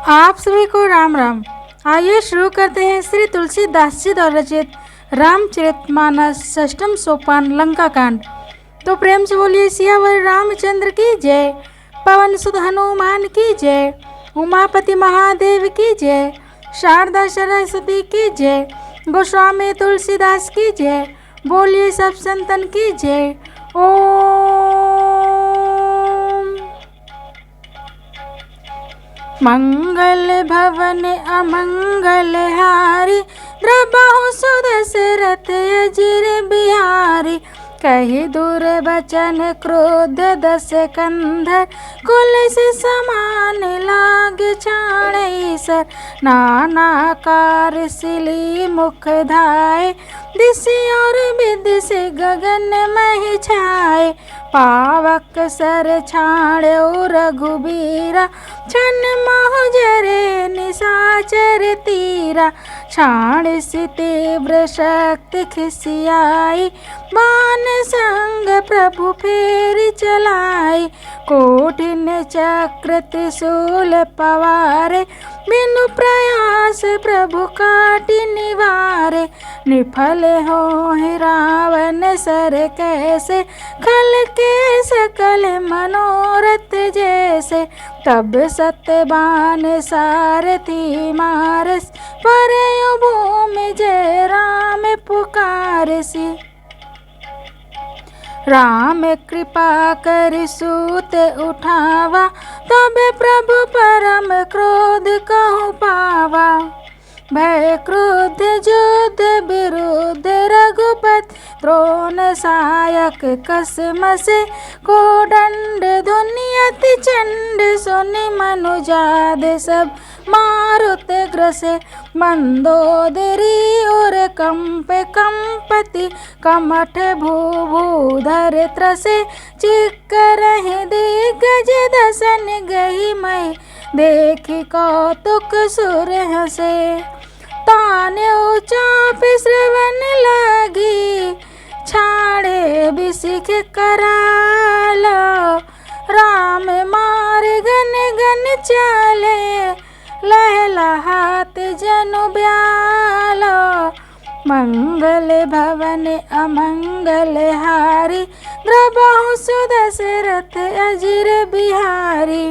आप सभी को राम राम। आइए शुरू करते हैं श्री तुलसीदास जी द्वारा रचित रामचरितमानस षष्ठम सोपान लंका कांड। तो प्रेम से बोलिए सियावर रामचंद्र की जय, पवन सुत हनुमान की जय, उमापति महादेव की जय, शारदा सरस्वती की जय, गोस्वामी तुलसीदास की जय, बोलिए सब संतन की जय। ओम मंगल भवन अमंगल हारी, द्रबाहु सुदशरथ अजिर बिहारी, कही दूर बचन क्रोध दस कंधर, कुल से समान लाग छाड़े सर, नाना कार सिली मुख धाय, दिशि और विधि से गगन मह छाए, पावक सर छाड़ो रघुबीरा, छन महु जरे निशाचर तीरा, छाण से तीव्र शक्ति खिसियाई, बाण संग प्रभु फेर चलाई, कोटिन चक्र त्रिशूल पवारे, बिनु प्रयास प्रभु काटि निवारे, निफल हो रावण सर कैसे, खल के सकल मनोरथ जैसे, तब सत्यवान सारथी मारस, परे भूमि जय राम पुकारसी, राम कृपा कर सूत उठावा, तब प्रभु परम क्रोध कहु पावा, भय क्रोध युद्ध विरुद्ध रघुपति, द्रोण सायक कसमसे, कोदंड धुनियति चंड सुनि मनुजाद सब, मारुत ग्रसे मंदोदरी और कंपति, कमठ भूभूधर त्रसे, चिक्करहि दिग्गज दसन गही मई, देखि कौतुक सुर हसे, ताने चाप श्रवण लगी, छाड़े बिसिख कराल, राम मार घन घन चले, लहलहात जनु ब्याल, मंगल भवन अमंगल हारी, द्रबाहु सुदशरथ अजिर बिहारी,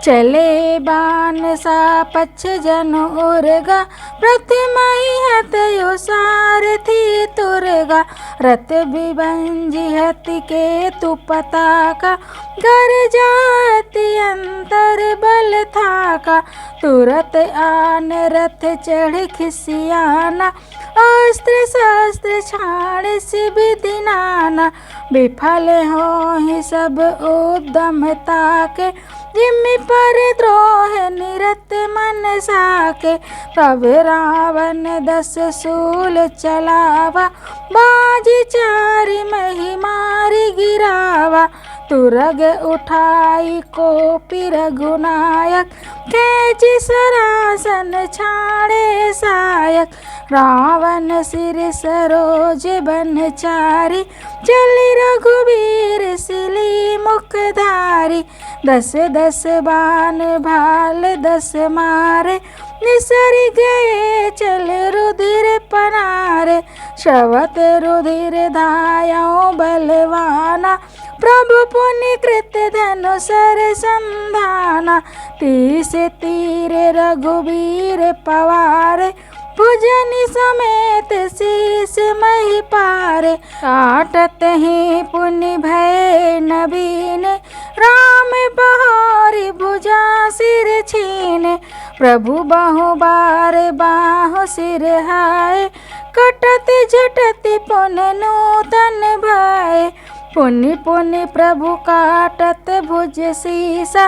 चले बाण सा पक्ष जनु उर्गा, प्रतिमहि हतयो सारथी तुरगा, रथ विभंजि हति केतु पताका, कर जाति अंतर बल थाका, तुरत आन रथ चढ़ खिसियाना, अस्त्र शस्त्र छाड़ सिबि नाना, विफल हो सब उद्यम ताके, जिम्मि पर द्रोह निरत मन साके, तब रावण दस सूल चलावा, बाजी चारि मही मारी गिरावा, तुरग उठाई कोपि रघुनायक, खेचि सरासन छाड़े सायक, रावण सिर सरोज बन चारी, चली रघुबीर सिली मुख धारी, दस दस बाण भाल दस मारे, निसरि गए चल रुधिर पनारे, श्रवत रुधिर धायौ बलवाना, प्रभु पुनि कृत धनुसर संधाना, तीस तीर रघुबीर पवारे, भुजनि समेत शीस मही पारे, काटत ही पुनि भय नबीने, राम बहारी भुजा सिर छीने, प्रभु बहु बार बाहु सिर हाय, कटत झटत पुन नूतन भय, पुनि पुनि प्रभु काटत भुज सीसा,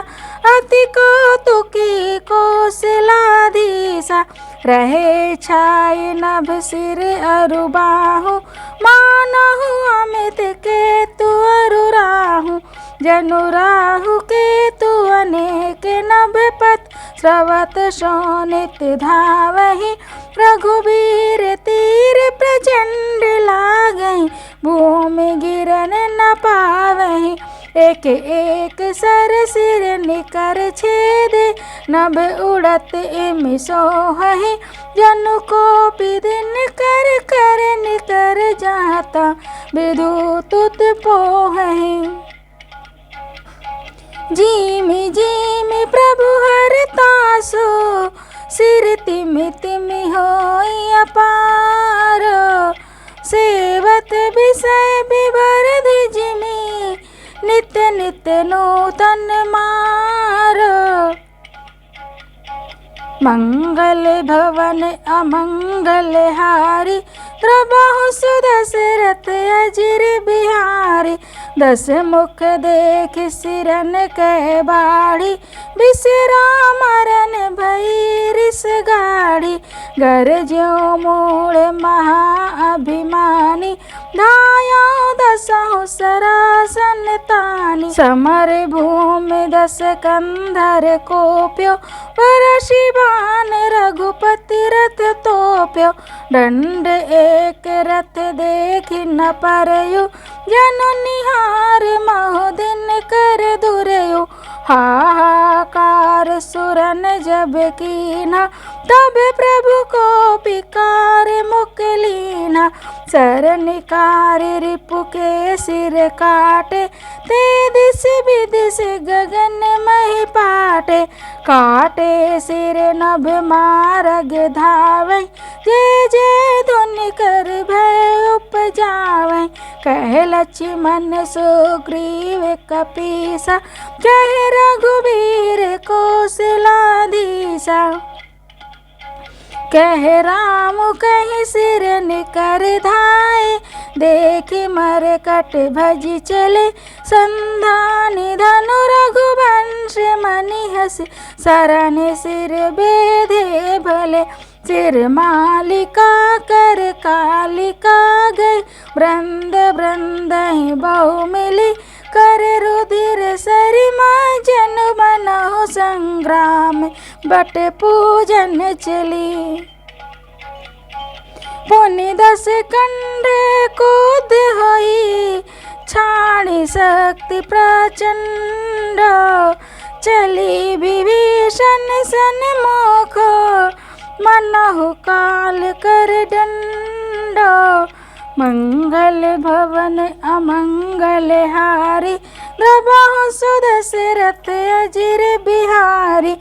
अति कौतुकी कौशलाधीसा, रहे छाय नभ सिर अरु बाहु, मानहु अमित केतु अरु राहु, जनु राहु केतु अनेक नभ पथ, स्रवत शोणित धावहि, रघुबीर तीर प्रचंड लागहि, भूमि गिरन न पावहि, एक एक सर सिर निकर छेदे, नभ उड़त इम सोहहि, जनु को दिन कर कर निकर जाता, विधु तुत पोहहि। जिमि जिमि प्रभु हरतासु, सिर तिमि तिमि होई अपार, सेवत विषय विवर जिमि, नित्य नित्य नूतन मार। मंगल भवन अमंगल हारी, द्रबहु सुदशरथ अजिर बिहारी, दस मुख देख सिरन कह बाढ़ी, विश्राम मरन भई रिस गाढ़ी। गरज्यों मूढ़ महा अभिमानी, धायों दसहु सरासन तानी। समर भूमि दस कंधर कोप्यो, परशि बाण रघुपति रथ तोप्यो। दंड एक रथ देखि न परयो, जनु निहार महु दिन कर दुरयो। हाहाकार सुरन जब कीना, तब प्रभु को पिकार मुख लीना। सर निकार रिपु के सिर काटे, ते दिस विदिश गगन महि पाटे। काटे सिर नभ मारग धावै, जय जय धुनि कर भय उपजावै। कह लक्ष्मण सुग्रीव कपीसा, कह रघुबीर कौशलाधीसा। कह राम कहि सिर निकर धाय, देखि मरकट भजि चले संधानि। धनु रघुवंश मनि हसि, सरन सिर बेधे भले। सिर मालिका कर कालिका गई, वृंद वृंदहि बहु मिली। कर रुधिर सरिमा जनु मनहु संग्राम, बट पूजन चली। पुनि दस कंधे कूद होई, छाणी शक्ति प्रचंड। चली विभीषण सन्मुख, मनहु काल कर दंड। मंगल भवन अमंगल हारी, द्रबहु सुदशरथ अजिर बिहारी।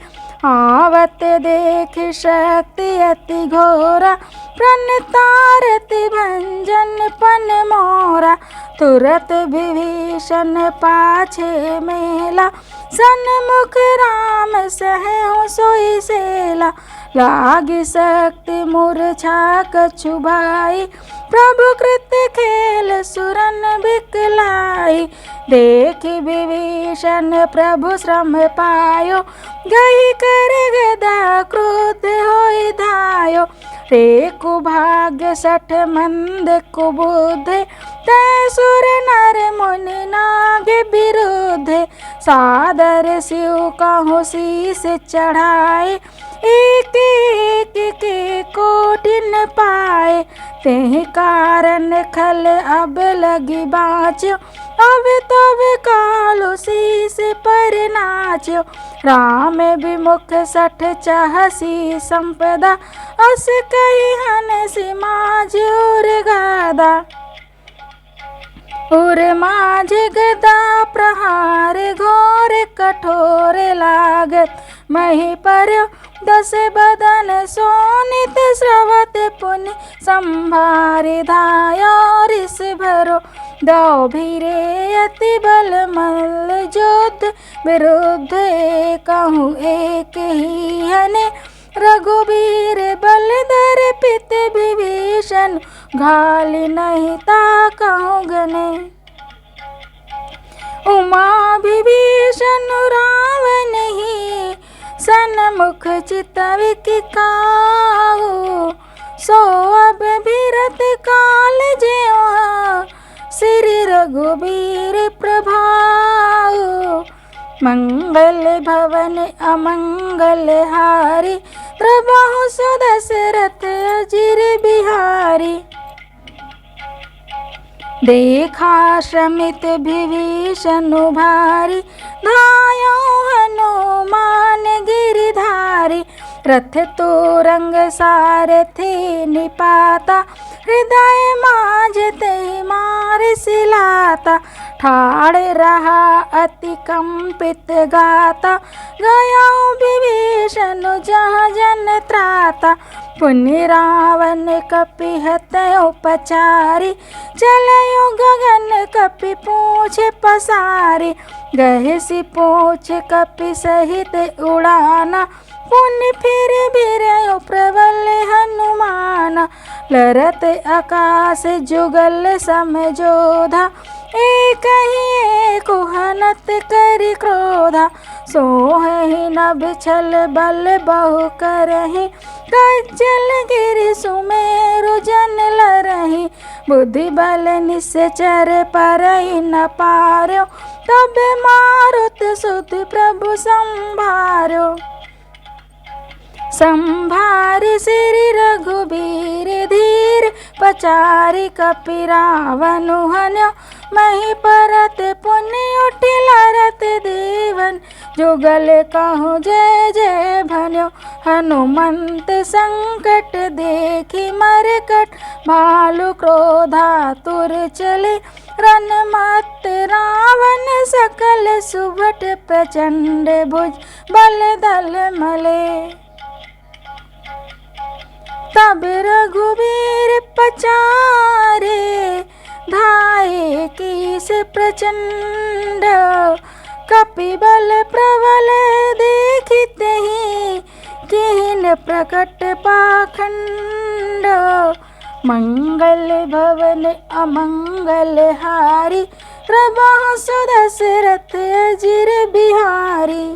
आवत देख शक्ति अति घोरा, प्रणतारति भंजन पन मोरा। तुरत विभीषण पाछे मेला, सन्मुख राम सहु सोई सेला। लागी शक्ति मूर्छा कछु भाई, प्रभु कृत खेल सुरन बिकलाई। देखि विभीषण प्रभु श्रम पायो, गई कर गदा क्रोध होई धायो। रे कुभाग्य सठ मंद कुबुध, तै सुर नर मुनि नाग विरुद्ध। सादर शिव कहु शीस चढ़ाए, एक एक के कोटिन पाए। तेहि कारण खल अब लगी बाँच्यो, अब तब कालु शीस पर नाच्यो। राम विमुख सठ चाहसी संपदा, अस कहि हनसि माझ उर गादा। उर माझ गदा प्रहार घोर कठोर लागत, मही पर्यो दस बदन सोनित स्रवत पुनि संभारि धायो रिस भरो। दौ भीरे अति बल मल्ल योद्ध, विरुद्ध कहूँ एक ही हने। रघुबीर बल धर पित विभीषण, घाली नहीं ताकहु गने। उमा विभीषण रावण ही, सन्मुख चितविक काहू। सो अब भीरत काल ज्यों, श्री रघुबीर प्रभाऊ। मंगल भवन अमंगल हारी, द्रबहु सुदशरथ अजिर बिहारी। देखा श्रमित विभीषण भारी, धायो हनुमान गिरिधारी। रथ तोरंग सारथी निपाता, हृदय माझ ते मार सिलाता। ठाड़ रहा अति कंपित गाता, गया विभीषण जहाँ जन त्राता। पुनि रावण कपि हतय उपचारी, चलयो गगन कपि पूछ पसारी। गहसी पूछ कपि सहित उड़ाना, पुनि फिर बिरयो प्रबल हनुमान। लरत आकाश जुगल समझोधा, एक ही एक हनत करि क्रोधा। सोहि नभ छल बल बहु करहि, कज्जल गिरि सुमेरु जन लरहि। बुद्धि बल निश्चर परहि न पार्यो, तब मारुत सुत प्रभु संभार्यो। संभारि सिरि रघुबीर धीर, पचारि कपि रावण हन्यो। मही परत पुनि उठि लरत देवन, जुगल कहूँ जय जय भन्यो। हनुमंत संकट देखि मरकट, भालु क्रोधातुर चले। रन मत रावण सकल सुभट, प्रचंड भुज बल दल मले। तब रघुबीर पचारे, धाये कीस प्रचंड। कपि बल प्रबल देखिते ही, कीन प्रकट पाखंड। मंगल भवन अमंगल हारी, प्रभु सुदशरथ अजिर बिहारी।